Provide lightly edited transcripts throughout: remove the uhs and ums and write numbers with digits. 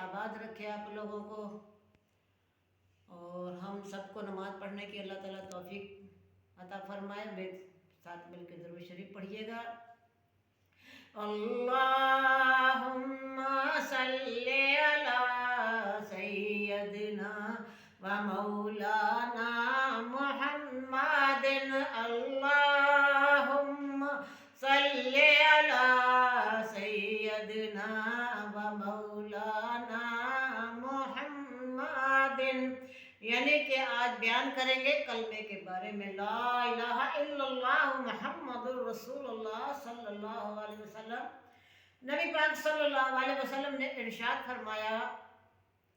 आबाद रखे आप लोगों को, और हम सबको नमाज़ पढ़ने की अल्लाह ताला तौफीक अता फरमाए। साथ मिलकर दरूद शरीफ पढ़िएगा। अल्लाहुम्मा सल्ली अला सय्यदिना व मौलाना मुहम्मदिन। अल्लाहुम्मा सल्ली अला सय्यदिना व मौलाना मुहम्मदिन। यानी कि आज बयान करेंगे कलमे के बारे में। ला इलाहा इल्लल्लाह मुहम्मदुर रसूलुल्लाह सल्लल्लाहु अलैहि वसल्लम। नबी पाक सल्लल्लाहु अलैहि वसल्लम ने इरशाद फरमाया,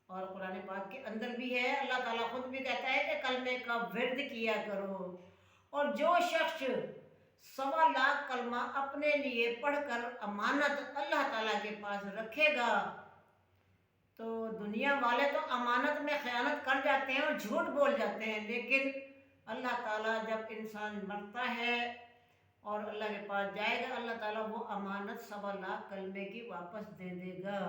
और कुरान पाक के अंदर भी है, अल्लाह ताला खुद भी कहता है कि कलमे का विर्द किया करो। और जो शख्स 1.25 लाख कलमा अपने लिए पढ़कर अमानत अल्लाह ताला के पास रखेगा, तो दुनिया वाले तो अमानत में ख़यानत कर जाते हैं और झूठ बोल जाते हैं, लेकिन अल्लाह ताला जब इंसान मरता है और अल्लाह के पास जाएगा, अल्लाह ताला वो अमानत 1.25 लाख कलमे की वापस दे देगा।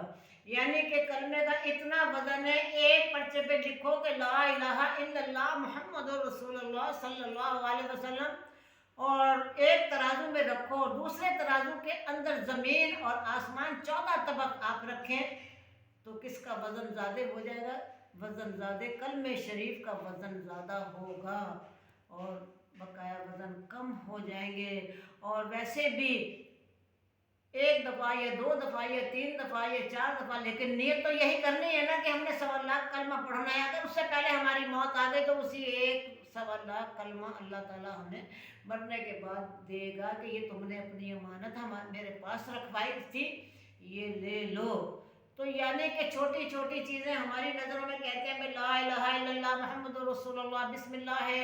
यानी कि कलमे का इतना वजन है, एक पर्चे पे लिखो कि ला इलाहा इल्लल्लाह मुहम्मदुर रसूलुल्लाह सल्लल्लाहु अलैहि वसल्लम, और एक तराजू में रखो, दूसरे तराजू के अंदर ज़मीन और आसमान 14 तबक आप रखें, तो किसका वज़न ज़्यादा हो जाएगा? वज़न ज़्यादा कलमे शरीफ का वज़न ज़्यादा होगा और बकाया वज़न कम हो जाएंगे। और वैसे भी 1 दफ़ा या 2 दफ़ा या 3 दफ़ा या 4 दफ़ा, लेकिन नियत तो यही करनी है ना कि हमने 1.25 लाख कलमा पढ़ना है। अगर उससे पहले हमारी मौत आ गई तो उसी 1.25 लाख कलमा अल्लाह ताला हमें मरने के बाद देगा कि ये तुमने अपनी अमानत मेरे पास रखवाई थी, ये ले लो। तो यानी कि छोटी छोटी चीज़ें हमारी नज़रों में कहते हैं भाई ला इलाहा इल्लल्लाह मुहम्मदुर रसूलुल्लाह बिस्मिल्लाह है,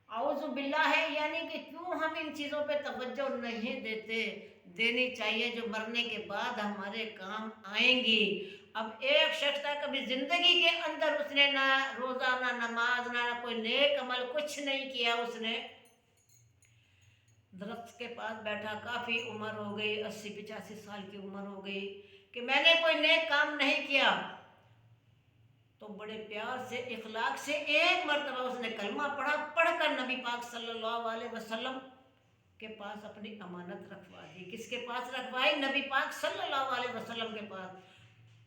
आऊज़ु बिल्लाह है, यानी कि क्यों हम इन चीज़ों पे तवज्जो नहीं देते? देनी चाहिए, जो मरने के बाद हमारे काम आएंगी। अब एक शख्स था, कभी ज़िंदगी के अंदर उसने ना रोज़ा ना नमाज ना कोई नेक अमल कुछ नहीं किया। उसने दरख्त के पास बैठा, काफ़ी उम्र हो गई, 80-85 साल की उम्र हो गई, कि मैंने कोई नेक काम नहीं किया। तो बड़े प्यार से इखलाक से एक मरतबा उसने कलमा पढ़ा, पढ़कर नबी पाक सल्लल्लाहु अलैहि वसल्लम के पास अपनी अमानत रखवा दी। किसके पास रखवाई? नबी पाक सल्लल्लाहु अलैहि वसल्लम के पास।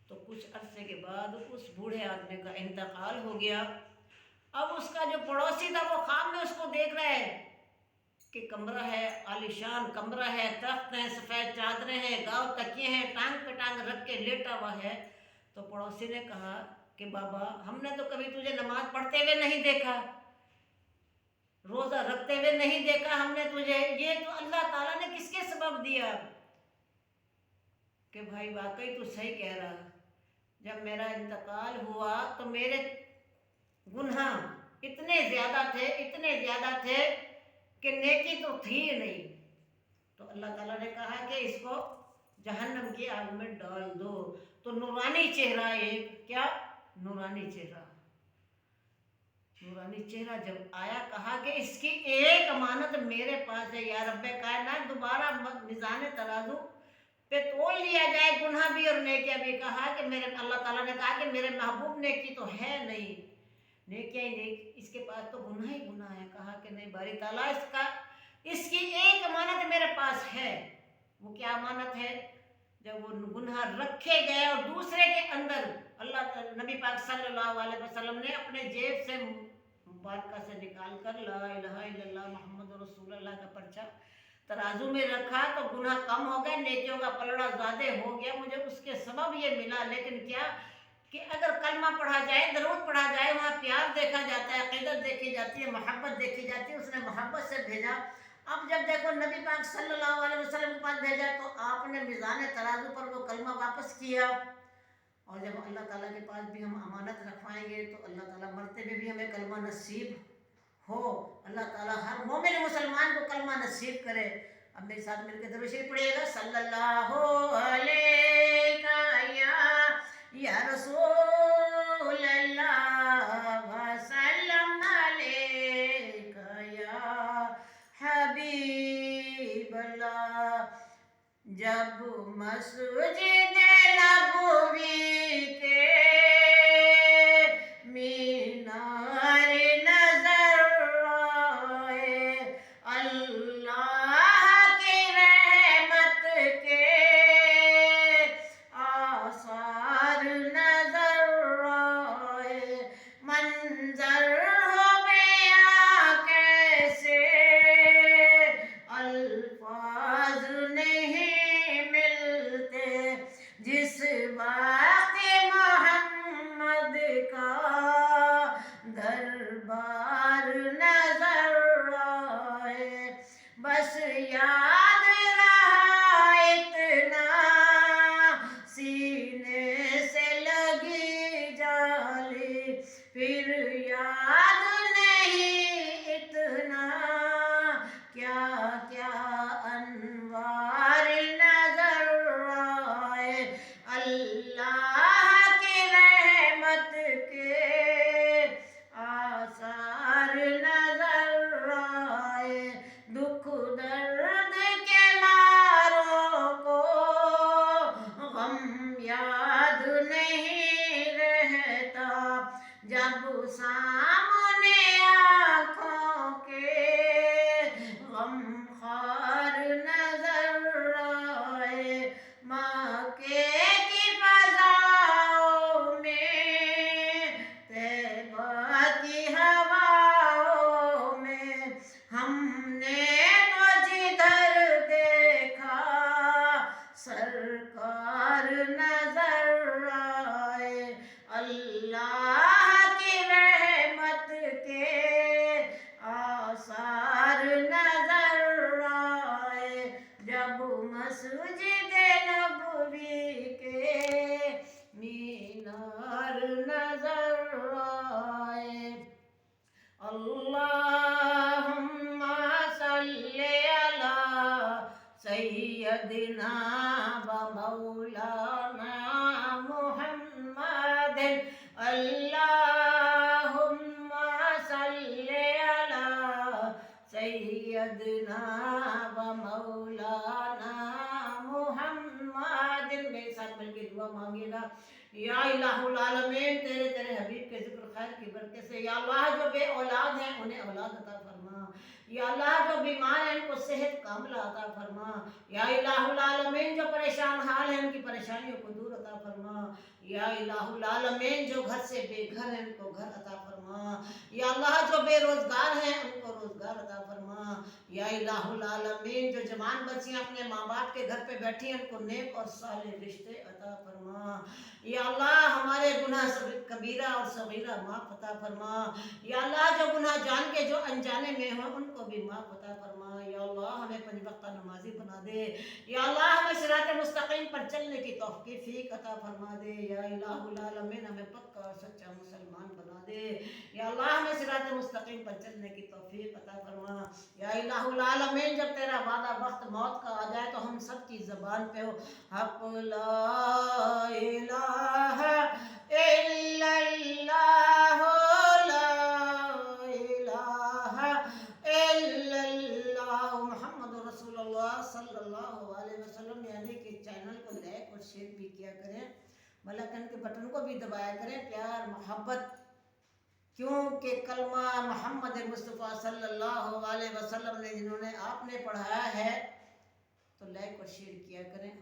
तो कुछ अरसे के बाद उस बूढ़े आदमी का इंतकाल हो गया। अब उसका जो पड़ोसी था वो ख्वाब में उसको देख रहा है कि कमरा है, आलीशान कमरा है, तख्त हैं, सफ़ेद चादरें हैं, गाँव तकिए हैं, टांग पे टांग रख के लेटा हुआ है। तो पड़ोसी ने कहा कि बाबा, हमने तो कभी तुझे नमाज पढ़ते हुए नहीं देखा, रोज़ा रखते हुए नहीं देखा हमने तुझे, ये तो अल्लाह ताला ने किसके सबब दिया? कि भाई वाकई तू सही कह रहा, जब मेरा इंतकाल हुआ तो मेरे गुनाह इतने ज़्यादा थे कि नेकी तो थी नहीं। तो अल्लाह ताला ने कहा कि इसको जहन्नम की आग में डाल दो। तो नूरानी चेहरा, एक क्या नूरानी चेहरा जब आया, कहा कि इसकी एक अमानत मेरे पास है, या रब्बे कायनात, दोबारा मिज़ान तराजू पे तोल लिया जाए गुनाह भी और नेकियां भी। कहा कि मेरे अल्लाह ताला ने कहा कि मेरे महबूब नेकी तो है नहीं, नेकियां ही नेकी, इसके पास तो गुनाह ही गुनाह है। कहा कि नहीं बारी ताला, इसकी एक अमानत मेरे पास है। वो क्या अमानत है? जब वो गुनाह रखे गए और दूसरे के अंदर नबी पाक सल्लल्लाहु अलैहि वसल्लम ने अपने जेब से मुबारक से निकाल कर ला इलाहा इल्लल्लाह मुहम्मदुर रसूलुल्लाह का पर्चा तराजू में रखा, तो गुनाह कम हो गए, नेकियों का पलड़ा ज़्यादा हो गया। मुझे उसके सबब ये मिला। लेकिन क्या कि अगर कलमा पढ़ा जाए, दरूद पढ़ा जाए, वहाँ प्यार देखा जाता है, अक़ीदत देखी जाती है, मोहब्बत देखी जाती है। उसने मोहब्बत से भेजा। अब जब देखो नबी पाक सल्लल्लाहु अलैहि वसल्लम के पास भेजा, तो आपने मिज़ान तराजू पर वो कलमा वापस किया। और जब अल्लाह ताला के पास भी हम अमानत रखवाएंगे, तो अल्लाह ताला मरते हुए भी हमें कलमा नसीब हो। अल्लाह ताला हर मोमिन मुसलमान को कलमा नसीब करे। अब मेरे साथ मिलकर दरूद शरीफ पढ़िएगा। सल्लल्लाहु अलैहि या रसूलल्लाह वसल्लम अलैका या हबीबल्लाह। जब मस्जिद नबवी के माक़ मोहम्मद का दरबार नजर आए, बस याद रहा इतना सीने से लगी जाली, फिर याद नहीं इतना क्या क्या अनवार नजर आए। अल्लाह की रहमत के आसार नजर आए, दुख दर्द के मारों को गम याद नहीं रहता, जब सामने आँखों के गमखार नजर आए। मक्के की फ़ज़ाओं में, तैबा की हवाओं में, हमने तो जिधर देखा सरकार नजर आए। अल्लाह की रहमत के आसार नजर आए, जब मस्जिद नबवी के मीनार नजर आए। अल्लाहुम्मा सल्ली अला सय्यदिना व मौलाना मुहम्मदिन, अल्लाहुम्मा सल्ली अला सय्यदिना व मौलाना मुहम्मदिन। मेरे साथ मिलकर दुआ मांगिएगा। या इलाहुल आलमीन, तेरे तेरे हबीब के जिक्र खैर की बरकत से या अल्लाह जो बे औलाद हैं उन्हें औलाद अता फरमा, या अल्लाह जो बीमार हैं उनको सेहत कामिला अता फरमा, या इलाहुल आलमीन जो परेशान हाल हैं उनकी परेशानियों को दूर अता फरमा, या इलाहुल आलमीन जो घर से बेघर हैं उनको घर अता फरमा, या अल्लाह जो बेरोजगार हैं उनको रोजगार अता फरमा, या इलाहुल आलमीन जो जवान बच्चियां अपने माँ बाप के घर पे बैठी हैं उनको नेक और साले रिश्ते अता फरमा। या अल्लाह हमारे गुनाह कबीरा और सगीरा माफ़ अता फरमा, या अल्लाह जो गुनाह जान के जो अनजाने में हो उनको भी माफ़ अता फरमा। या अल्लाह हमें 5 वक्त नमाजी बना दे, या अल्लाह हमें सिरात मुस्तकीम पर चलने की तौफीक अता फरमा दे, या इलाहुल आलमीन हमें पक्का और सच्चा मुसलमान बना दे, या अल्लाह हमें सिरात मुस्तकीम पर चलने की तौफीक अता फरमा। या इलाहुल आलमीन जब तेरा वादा वक्त मौत का आ जाए तो हम सब की ज़बान पे हो हक़ ला इलाहा इल्लल्लाह, ला इलाहा इल्लल्लाह मुहम्मदुर रसूलुल्लाह सल्लल्लाहु अलैहि वसल्लम। यानी कि चैनल को लाइक और शेयर भी किया करें, बेल आइकन के बटन को भी दबाया करें। प्यार मोहब्बत, क्योंकि कलमा मोहम्मद मुस्तफ़ा सल्लल्लाहु अलैहि वसल्लम ने जिन्होंने आपने पढ़ाया है तो लाइक और शेयर किया करें।